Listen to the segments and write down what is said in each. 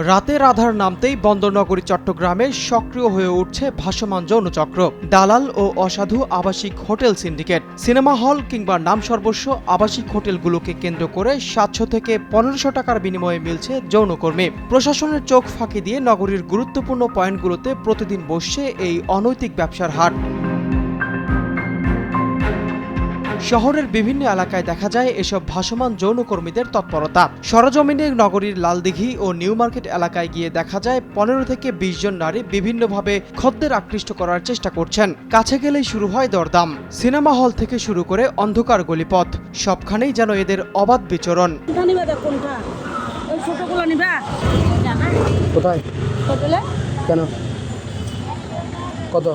রাতের আধার নামতেই বন্দরনগরী চট্টগ্রামে সক্রিয় হয়ে উঠছে ভাসমান যৌনচক্র, দালাল ও অসাধু আবাসিক হোটেল সিন্ডিকেট। সিনেমা হল কিংবা নাম সর্বস্ব আবাসিক হোটেলগুলোকে কেন্দ্র করে ৭০০ থেকে ১৫০০ টাকার বিনিময়ে মিলছে যৌনকর্মী। প্রশাসনের চোখ ফাঁকি দিয়ে নগরীর গুরুত্বপূর্ণ পয়েন্টগুলোতে প্রতিদিন বসছে এই অনৈতিক ব্যবসার হাট। শহরের বিভিন্ন এলাকায় দেখা যায় এসব ভাসমান যৌনকর্মীদের তৎপরতা। সরজমিনে নগরীর লালদিঘি ও নিউ মার্কেট এলাকায় গিয়ে দেখা যায় ১৫ থেকে ২০ জন নারী বিভিন্নভাবে খদ্দের আকৃষ্ট করার চেষ্টা করছেন। কাছে গেলেই শুরু হয় দরদাম। সিনেমা হল থেকে শুরু করে অন্ধকার গলিপথ, সবখানেই যেন এদের অবাধ বিচরণ। কোথায় কেন কত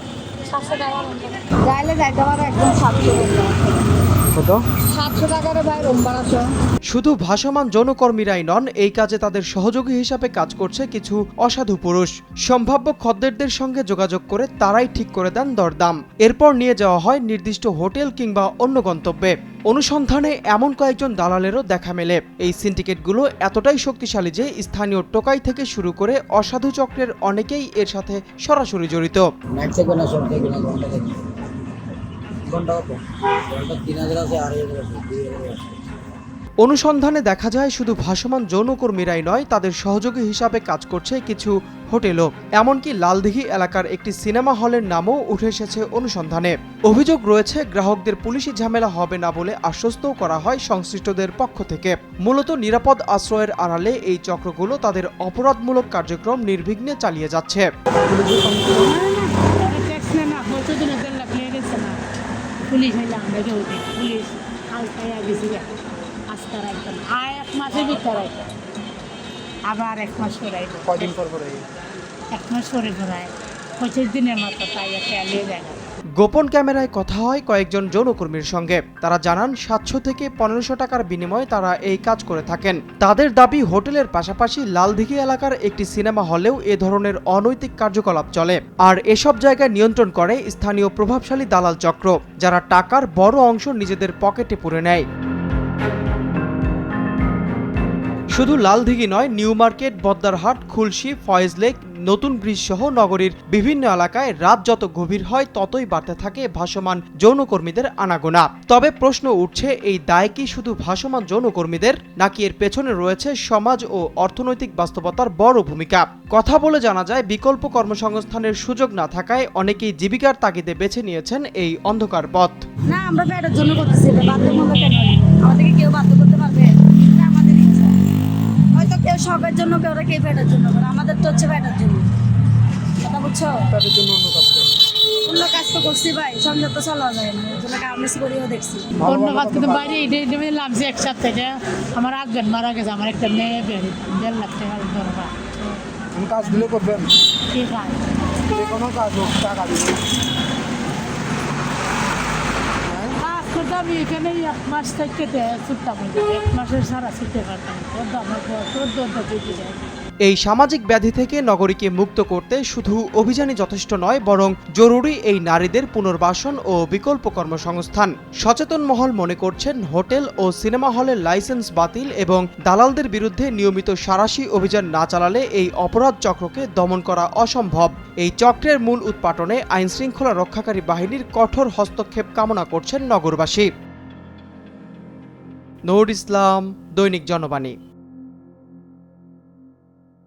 শুধু ভাসমান যৌনকর্মীরাই নন, এই কাজে তাদের সহযোগী হিসাবে কাজ করছে কিছু অসাধু পুরুষ। সম্ভাব্য খদ্দেরদের সঙ্গে যোগাযোগ করে তারাই ঠিক করে দেন দরদাম। এরপর নিয়ে যাওয়া হয় নির্দিষ্ট হোটেল কিংবা অন্য গন্তব্যে। অনুসন্ধানে এমন কয়েকজন দালালেরও দেখা মেলে। এই সিন্ডিকেটগুলো এতটাই শক্তিশালী যে স্থানীয় টোকাই থেকে শুরু করে অসাধু চক্রের অনেকেই এর সাথে সরাসরি জড়িত। অনুসন্ধানে দেখা যায় শুধু ভাসমান যৌনকর্মীরাই নয়, তাদের সহযোগী হিসাবে কাজ করছে কিছু হোটেলও। এমনকি লালদিঘি এলাকার একটি সিনেমা হলের নামও উঠে এসেছে অনুসন্ধানে। অভিযোগ রয়েছে, গ্রাহকদের পুলিশি ঝামেলা হবে না বলে আশ্বস্তও করা হয় সংশ্লিষ্টদের পক্ষ থেকে। মূলত নিরাপদ আশ্রয়ের আড়ালে এই চক্রগুলো তাদের অপরাধমূলক কার্যক্রম নির্বিঘ্নে চালিয়ে যাচ্ছে। পুলিশ হইলে আমরা পুলিশ আলতায় গেছি একদম এক মাসের ভিতরে আবার ১ মাস করে কয়দিন পর ১ মাস করে ঘোরায় ২৫ দিনের মতো তাই চালিয়ে যায়। গোপন ক্যামেরায় কথা হয় কয়েকজন যৌনকর্মীর সঙ্গে। তারা জানান ৭০০ থেকে ১৫০০ টাকার বিনিময়ে তারা এই কাজ করে থাকেন। তাদের দাবি, হোটেলের পাশাপাশি লালদিঘি এলাকার একটি সিনেমা হলেও এ ধরনের অনৈতিক কার্যকলাপ চলে। আর এসব জায়গায় নিয়ন্ত্রণ করে স্থানীয় প্রভাবশালী দালাল চক্র, যারা টাকার বড় অংশ নিজেদের পকেটে পুরে নেয়। শুধু লালদিঘি নয়, নিউ মার্কেট, বদ্দারহাট, খুলশী, ফয়েজ লেক, নতুন ব্রিজ সহ নগরীর বিভিন্ন এলাকায় রাত যত গভীর হয় ততই বাড়তে থাকে ভাসমান যৌনকর্মীদের আনাগোনা। তবে প্রশ্ন উঠছে, এই দায় কি শুধু ভাসমান যৌনকর্মীদের, নাকি এর পেছনে রয়েছে সমাজ ও অর্থনৈতিক বাস্তবতার বড় ভূমিকা? কথা বলে জানা যায়, বিকল্প কর্মসংস্থানের সুযোগ না থাকায় অনেকেই জীবিকার তাগিদে বেছে নিয়েছেন এই অন্ধকার পথ। না, আমরা পেটের জন্য করতেছি, আমাদেরকে কেউ বাধ্য করতে পারবে? আমাদের ইচ্ছা। হয়তো কেউ শখের জন্য, কেউ পেটের জন্য করে। আমাদের তো হচ্ছে পেটের জন্য। কথা বুঝছো? পেটের জন্য অন্য কাজ তো করছি ভাই, সঙ্গে তো চলা যায় না। ওই জন্য কাজ করিও দেখছি। অন্য কাজ কিন্তু বাইরে এটা লাগছে এক সপ্তাহে। আমার হাজবেন্ড মারা গেছে, আমার একটা মেয়ে ১.৫ লাখ টাকার দরকার। কাজ দিলে করবেন? ঠিক আছে, যে কোনো কাজ হোক, টাকা দিবেন। আমি এখানে ১ মাস থেকে ছুটতাম, ১ মাসের সারা ছুটতে পারতাম। আমার ১৪ ডিউটি যায়। এই সামাজিক ব্যাধি থেকে নগরীকে মুক্ত করতে শুধু অভিযানই যথেষ্ট নয়, বরং জরুরি এই নারীদের পুনর্বাসন ও বিকল্প কর্মসংস্থান। সচেতন মহল মনে করছেন, হোটেল ও সিনেমা হলের লাইসেন্স বাতিল এবং দালালদের বিরুদ্ধে নিয়মিত সাঁড়াশি অভিযান না চালালে এই অপরাধ চক্রকে দমন করা অসম্ভব। এই চক্রের মূল উৎপাটনে আইনশৃঙ্খলা রক্ষাকারী বাহিনীর কঠোর হস্তক্ষেপ কামনা করছেন নগরবাসী। নূর ইসলাম, দৈনিক জনবাণী।